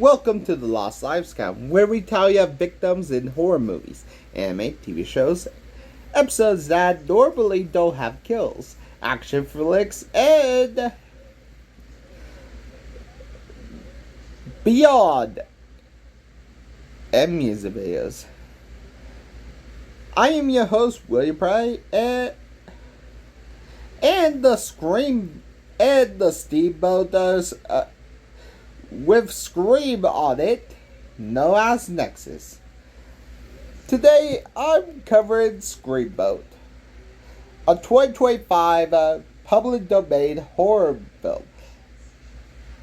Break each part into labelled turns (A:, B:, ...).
A: Welcome to the Lost Lives Count, where we tell you victims in horror movies, anime, TV shows, episodes that normally don't have kills, action flicks, and beyond, and music videos. I am your host, Willie Prouty, and the Steamboat with Scream on it, known as Nexus. Today, I'm covering Screamboat, a 2025 public domain horror film.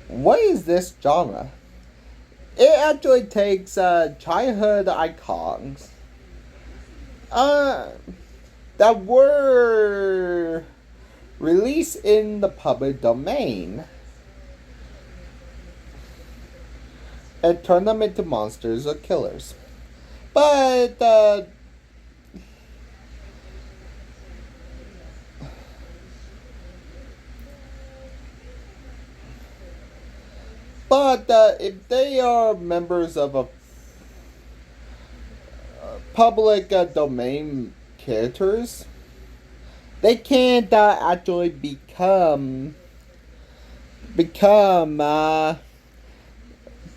A: What is this genre? It actually takes childhood icons that were released in the public domain and turn them into monsters or killers. But if they are members of a public domain characters, they can't actually become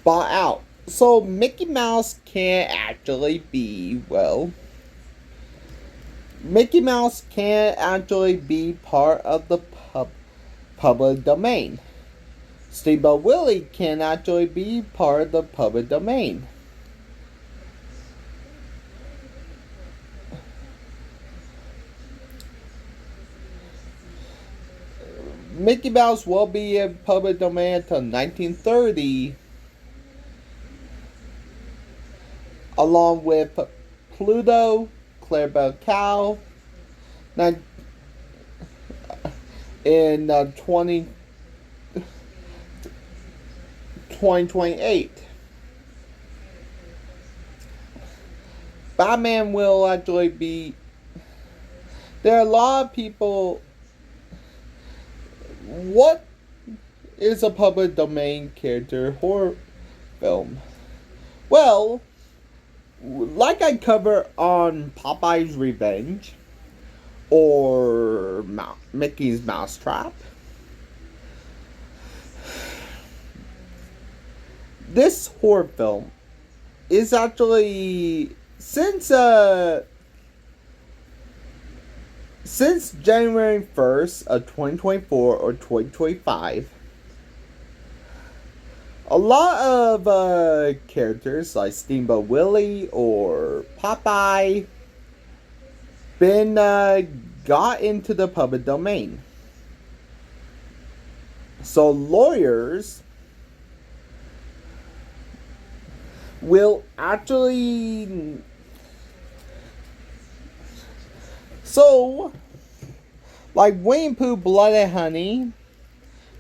A: bought out. So Mickey Mouse can't actually be, Mickey Mouse can't actually be part of the public domain. Steamboat Willie can actually be part of the public domain. Mickey Mouse will be in public domain until 1930, along with Pluto, Clarabelle Cow, in 2028. Batman will actually be... There are a lot of people... What is a public domain character horror film? Well, like I cover on Popeye's Revenge or Mickey's Mousetrap, this horror film is actually since January 1st of 2024 or 2025, a lot of characters like Steamboat Willie or Popeye got into the public domain. So lawyers will actually... like Winnie Pooh Blood and Honey,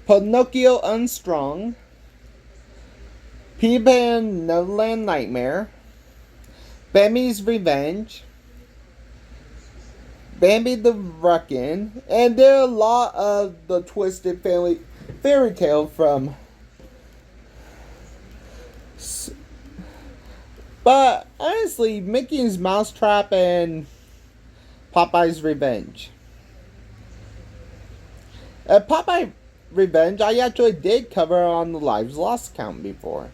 A: Pinocchio Unstrung, Peter Pan Neverland Nightmare, Bambi's Revenge, Bambi the Reckoning, and there are a lot of the Twisted Family fairy tale from... But honestly, Mickey's Mousetrap and Popeye's Revenge. Popeye Revenge, I actually did cover on the Lives Lost count before.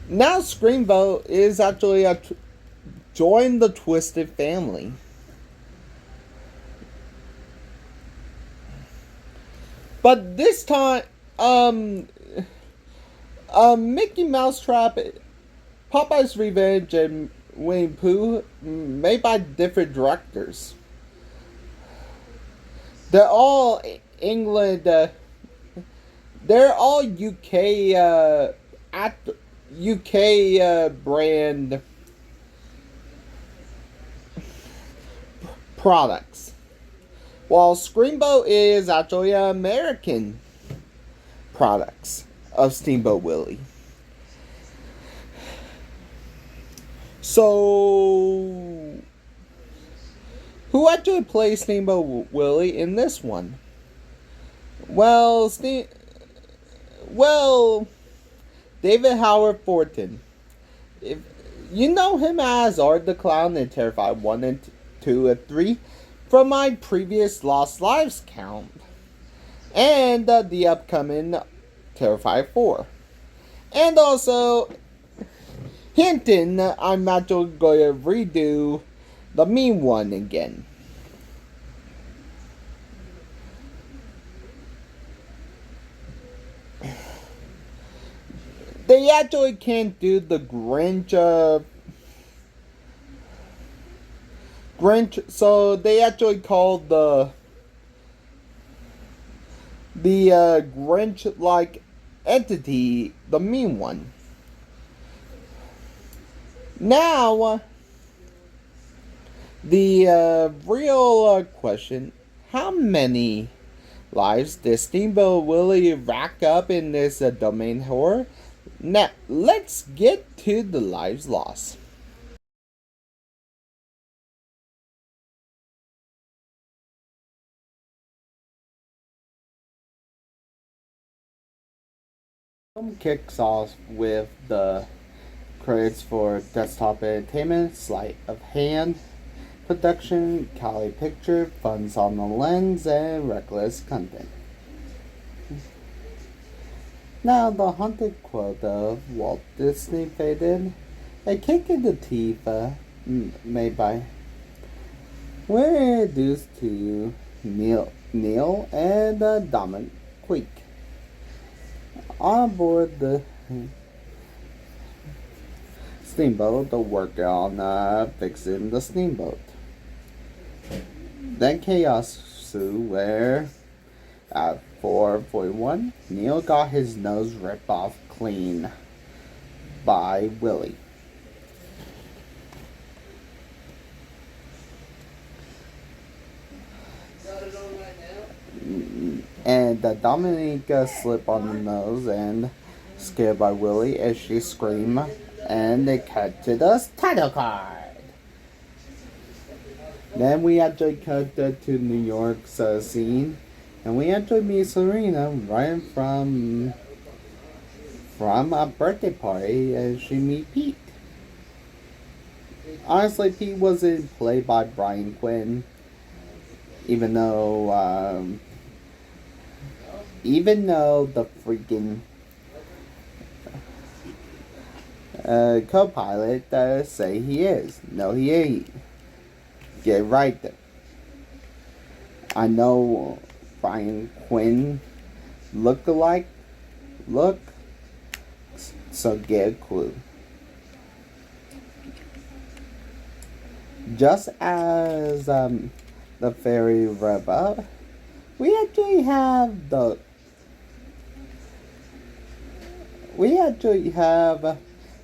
A: Now Screamboat is actually join the Twisted Family. But this time, Mickey Mousetrap, Popeye's Revenge, and Winnie Pooh made by different directors. They're all England. They're all UK brand products, while Screamboat is actually American products of Steamboat Willie. So, who actually plays Steamboat Willie in this one? Well, Well, David Howard Thornton. If you know him as Art the Clown in Terrified 1 and 2 and 3 from my previous Lost Lives count. And the upcoming Terrified 4. And also, hinting I'm actually going to redo the mean one again. They actually can't do the Grinch, so they actually called the Grinch-like entity the mean one. Now, the real question, how many lives did Steamboat Willie rack up in this domain horror? Now, let's get to the lives lost. Film kicks off with the credits for Desktop Entertainment, Sleight of Hand Production, Cali Picture, Funds on the Lens, and Reckless Content. Now, the haunted quote of Walt Disney faded, a kick in the teeth made by. We're introduced to Neil and Dominic Quake on board the steamboat to work on fixing the steamboat. Then chaos ensued where at 4:41 Neil got his nose ripped off clean by Willie. And Dominica slipped on the nose and scared by Willie as she screamed, and they cut to the title card. Then we actually cut to New York's scene, and we actually meet Serena right from a birthday party, and she meet Pete. Honestly, Pete wasn't played by Brian Quinn, even though the freaking co-pilot say he is. No, he ain't. Get right there. I know Brian Quinn look, so get a clue. Just as the ferry rev up, we actually have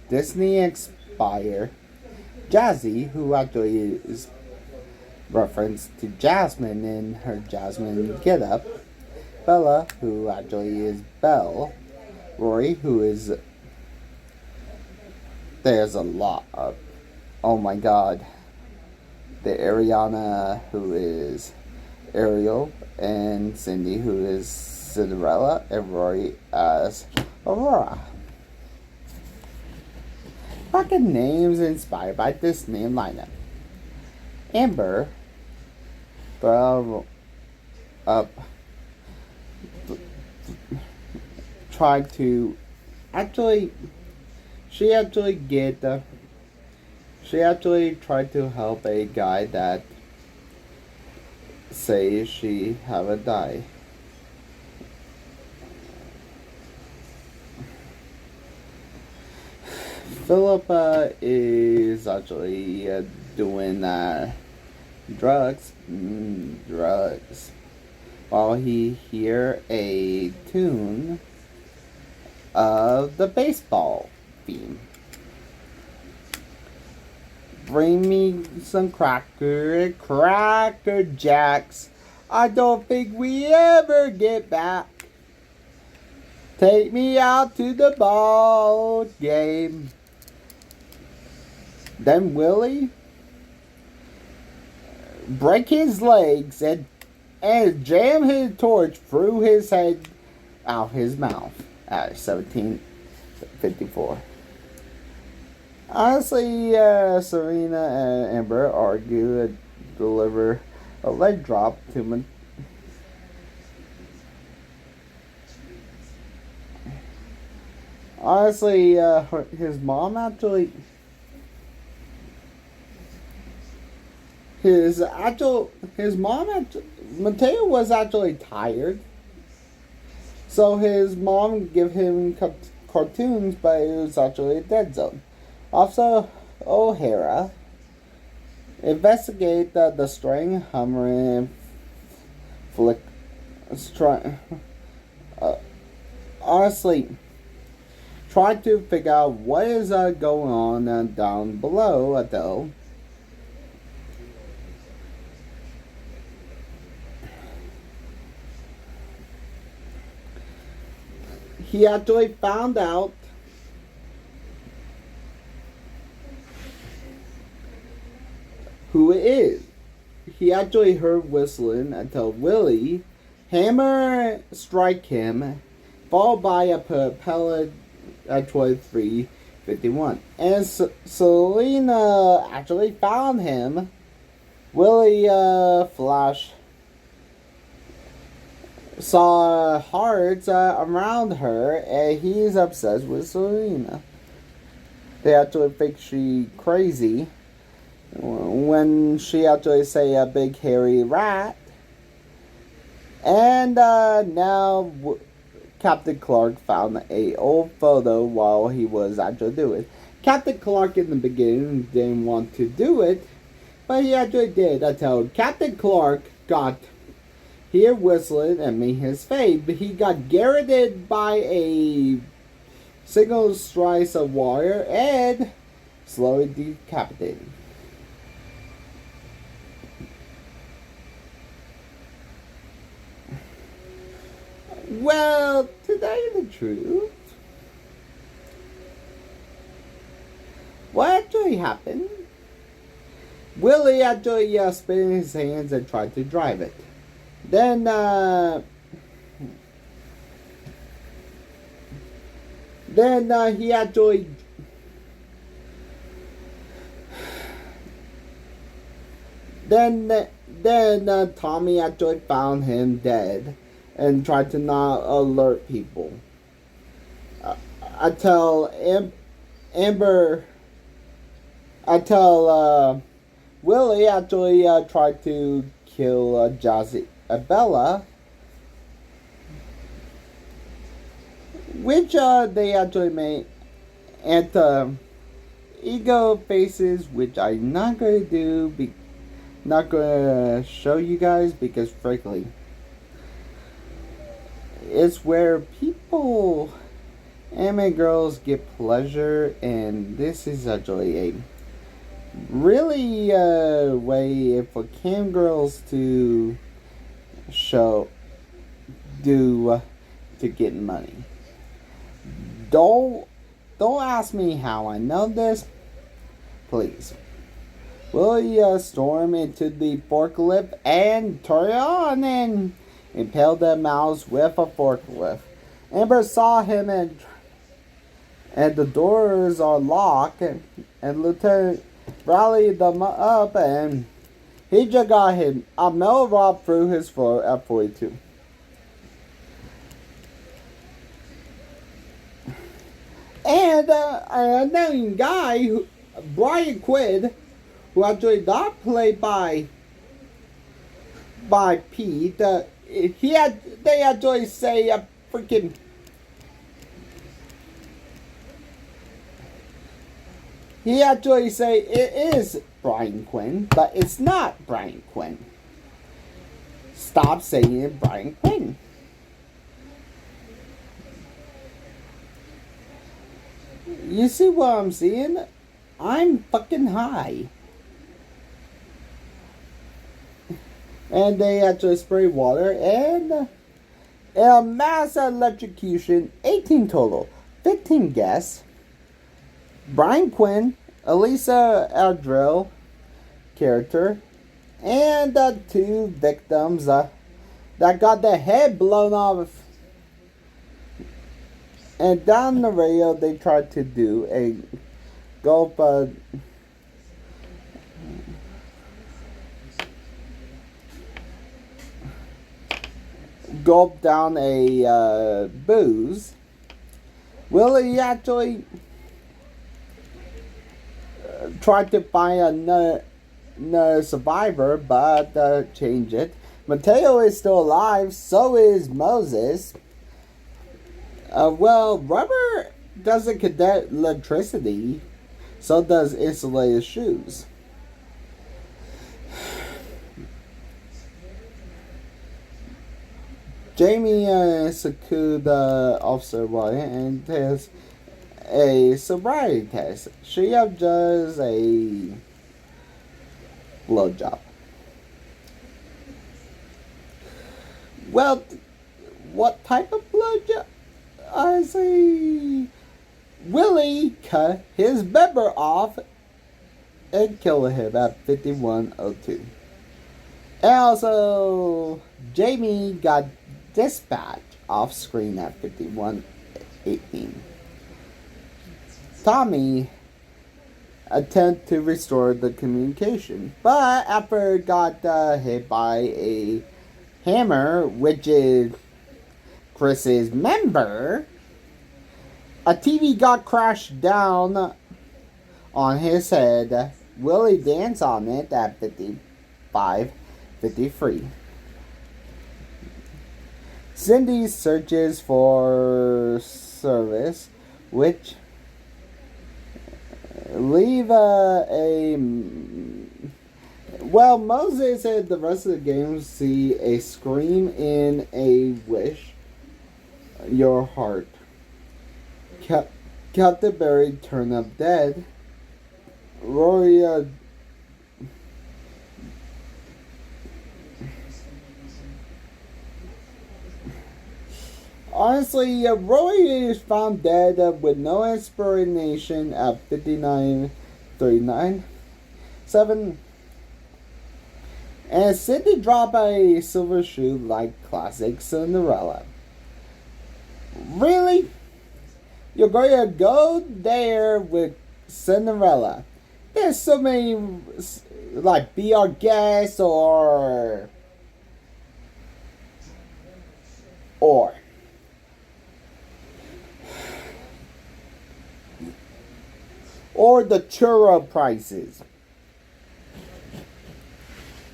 A: Disney inspired Jazzy, who actually is reference to Jasmine in her Jasmine getup, Bella, who actually is Belle, Rory, who is, there's a lot of, oh my god, the Ariana, who is Ariel, and Cindy, who is Cinderella, and Rory as Aurora. Fucking names inspired by this name lineup. Amber tried to she actually tried to help a guy that say she haven't died. Philippa is actually doing drugs while he hear a tune of the baseball theme. Bring me some Cracker Jacks. I don't think we ever get back. Take me out to the ball game. Then Willie break his legs and jam his torch through his head out his mouth. at 17:54. Honestly, Serena and Amber argue and deliver a leg drop to honestly, his mom actually. His mom, Mateo was actually tired. So his mom gave him cartoons, but it was actually a dead zone. Also, O'Hara investigate the string hammering flick. Honestly, try to figure out what is going on down below, though. He actually found out who it is. He actually heard whistling until Willie hammer strike him, followed by a propeller at 23:51. And Selena actually found him. Willie flash saw hearts around her, and he's obsessed with Selena. They actually think she crazy when she actually say a big hairy rat. And now Captain Clark found a old photo while he was actually doing it. Captain Clark in the beginning didn't want to do it, but he actually did until Captain Clark got here whistling and made his fade, but he got garroted by a single slice of wire and slowly decapitated. Well, to tell you the truth, what actually happened? Willie actually spit in his hands and tried to drive it. Then, he actually. Then Tommy actually found him dead and tried to not alert people. Willie actually tried to kill Jazzy Bella, which they actually made ego faces, which I'm not gonna do, not gonna show you guys because frankly, it's where people, anime girls, get pleasure, and this is actually a really way for cam girls to to get money. Don't ask me how I know this, please. Willie stormed into the forklift and turned on and impaled the mouse with a forklift. Amber saw him and the doors are locked, and Lieutenant rallied them up, and he just got him a metal rod through his throat at 42. And another guy, Brian Quinn, who actually not played by Pete, they actually say a freaking. He actually say it is Brian Quinn, but it's not Brian Quinn. Stop saying it, Brian Quinn. You see what I'm seeing? I'm fucking high. And they actually spray water and a mass electrocution, 18 total, 15 guests. Brian Quinn, Elisa Adrill character, and 2 victims that got their head blown off. And down the rail, they tried to do a gulp, gulp down a booze. Willie actually tried to find another survivor, but changed it. Mateo is still alive, so is Moses. Rubber doesn't conduct electricity, so does insulated shoes. Jamie secured the officer Ryan and has a sobriety test. She does a blowjob. Well, what type of blowjob? I say Willie cut his member off and killed him at 51:02. And also, Jamie got dispatched off screen at 51:18. Tommy attempted to restore the communication, but after got hit by a hammer, which is Chris's member, a TV got crashed down on his head. Willie danced on it at 55:53. Cindy searches for service, which leave Moses and the rest of the game see a scream in a wish your heart. Captain Barry turned up dead. Rory honestly, Roy is found dead with no explanation at 59:39. 7. And Cindy dropped a silver shoe like classic Cinderella. Really? You're going to go there with Cinderella? There's so many, like Be Our Guest or the churro prices.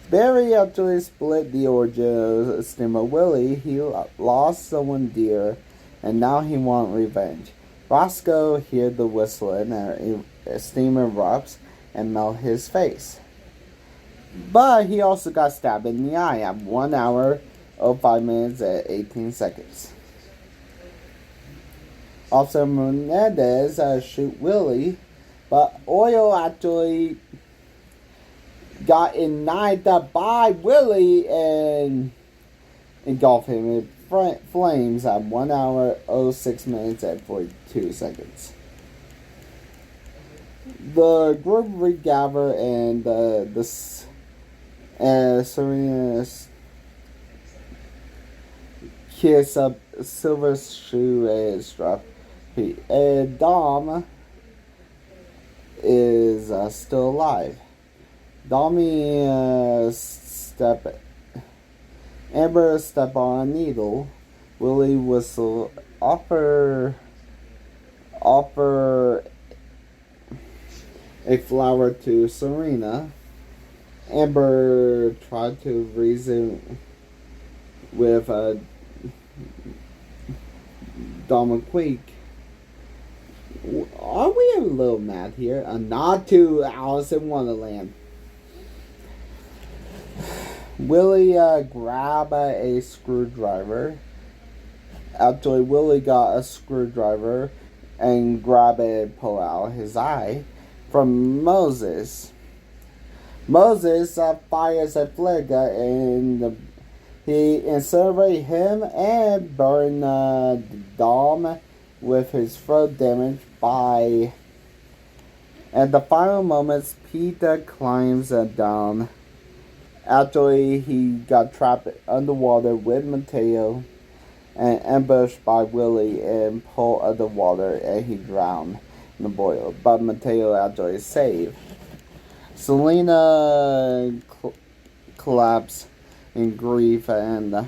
A: Barry actually split the origin of Steamboat Willie. He lost someone dear, and now he wants revenge. Roscoe hears the whistling, and steam erupts and melts his face. But he also got stabbed in the eye at 1 hour, 05 minutes, and 18 seconds. Officer Menendez shoot Willie, but Oil actually got ignited by Willie and engulfed him in flames at 1 hour, 06 minutes, and 42 seconds. The group regather and Serena's kiss up Silver Shoe and Strap. And Dom is still alive. Dommy Amber step on a needle. Willie whistle. Offer a flower to Serena. Amber tried to reason with Dom Quake. Are we a little mad here? A nod to Alice in Wonderland. Willie grabbed a screwdriver. Actually, Willie got a screwdriver and grabbed it and pulled out his eye from Moses. Moses fires a flare gun and he incinerated him and burned Dom with his throat damage by. At the final moments, Peter climbs down. Actually, he got trapped underwater with Mateo. and ambushed by Willie and pulled underwater, and he drowned in the boil. But Mateo actually saved. Selena collapsed in grief, and the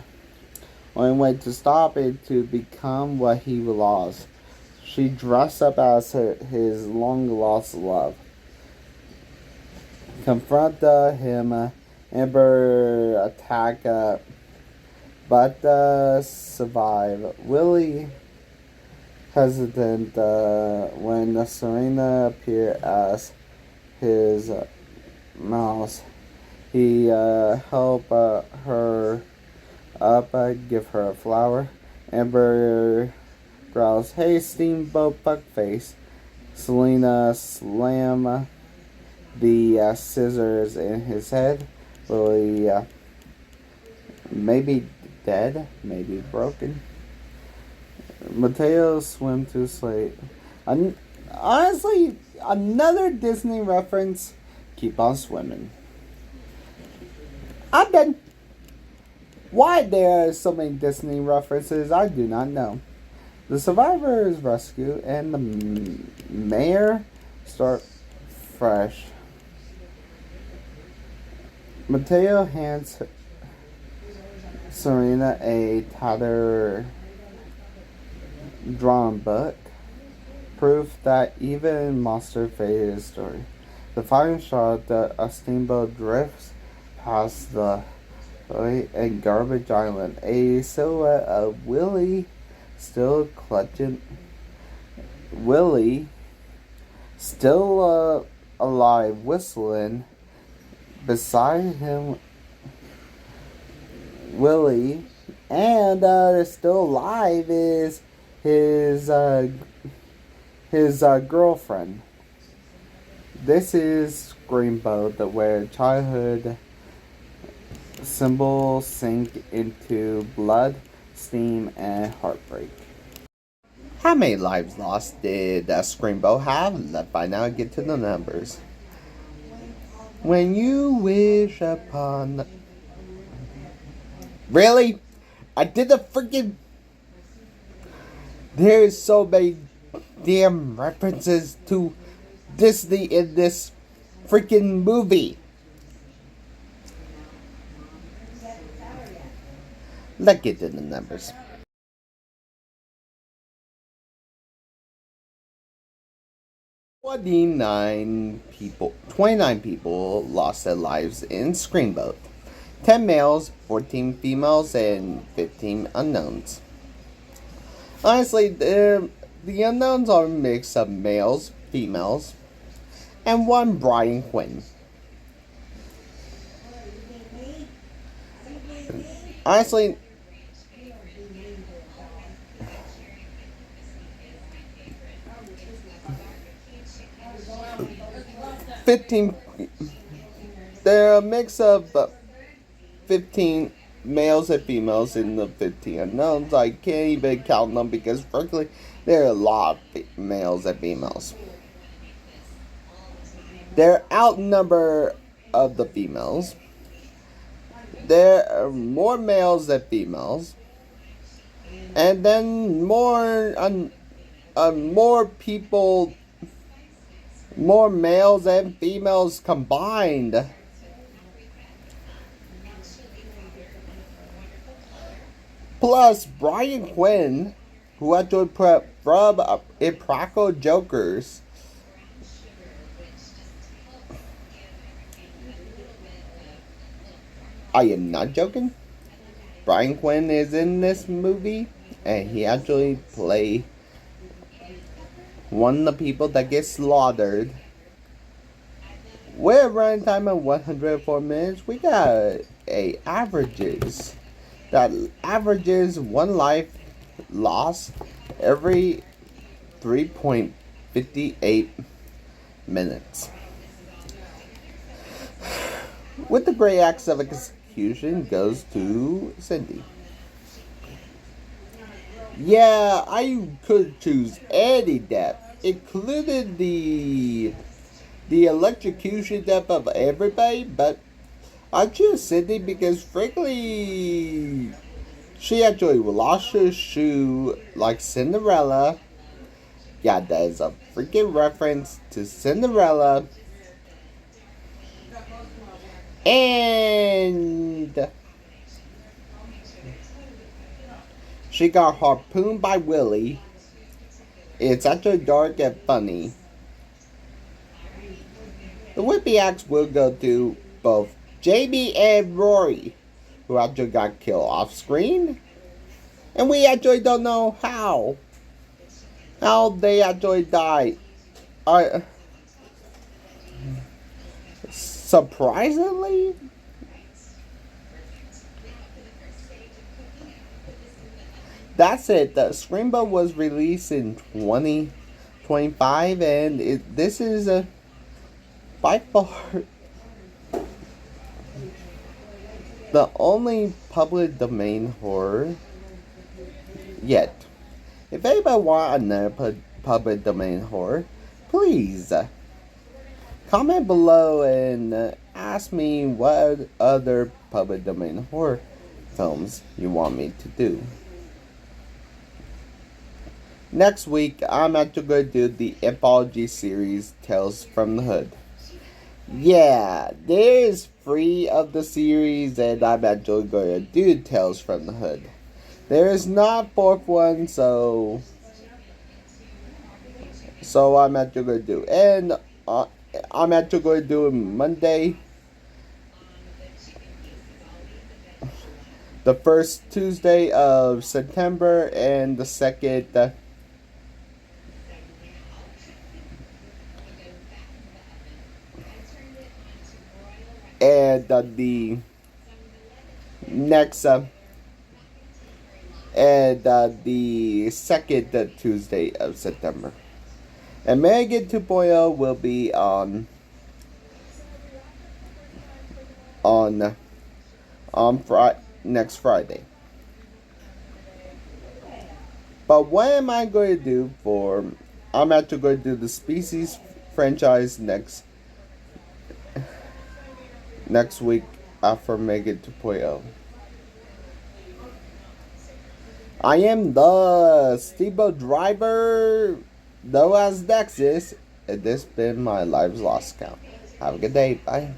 A: only way to stop it to become what he lost. She dressed up as his long lost love. Confront him, Amber attack, but survive. Willie hesitant when Serena appeared as his mouse. He helped her up, give her a flower. Amber growls, "Hey, Steamboat Fuckface." Selena slam the scissors in his head. Willie maybe dead, maybe broken. Mateo swim to sleep. Honestly, another Disney reference. Keep on swimming. I'm done. Why there are so many Disney references, I do not know. The survivor is rescued, and the mayor start fresh. Mateo hands Serena a tattered drawn book, proof that even monster faded story. The final shot that a steamboat drifts past the and Garbage Island. A silhouette of Willie still clutching. Willie still alive, whistling. Beside him, Willie, and still alive is his girlfriend. This is Screamboat, where childhood symbols sink into blood, steam, and heartbreak. How many lives lost did Screamboat have? Let's find out and get to the numbers. When you wish upon... Really? I did the freaking... There's so many damn references to Disney in this freaking movie. Let's get to the numbers. 29 people lost their lives in Screamboat. 10 males, 14 females, and 15 unknowns. Honestly, the unknowns are a mix of males, females, and one Brian Quinn. Honestly, they're a mix of 15 males and females in the 15 unknowns. I can't even count them because, frankly, there are a lot of males and females. They're outnumbered of the females. There are more males than females. And then more people, more males and females combined. Plus, Brian Quinn, who actually put from Impractical Jokers. I am not joking. Brian Quinn is in this movie, and he actually played one of the people that gets slaughtered. We're running time of 104 minutes. We got averages one life lost every 3.58 minutes. With the great acts of execution goes to Cindy. Yeah, I could choose any death, including the electrocution death of everybody, but I choose Cindy because, frankly, She actually lost her shoe like Cinderella. Yeah, that is a freaking reference to Cinderella. And she got harpooned by Willie. It's actually dark and funny. The Whippy Axe will go to both Jamie and Rory, who actually got killed off screen. And we actually don't know how they actually died. Surprisingly, that's it. The Screamboat was released in 2025, and this is by far the only public domain horror yet. If anybody want another public domain horror, please comment below and ask me what other public domain horror films you want me to do. Next week, I'm actually going to do the anthology series Tales from the Hood. Yeah, there is 3 of the series, and I'm actually going to do Tales from the Hood. There is not 4th one, so I'm actually going to do. And I'm actually going to do it Monday, the first Tuesday of September, and the second and the next and the second Tuesday of September. And Megan 2.0 will be on next Friday. But what am I going to do for? I'm actually going to do the Species franchise next week after Megan 2.0. I am the Steamboat driver, known as Nexus, and this has been my Lives Lost count. Have a good day. Bye.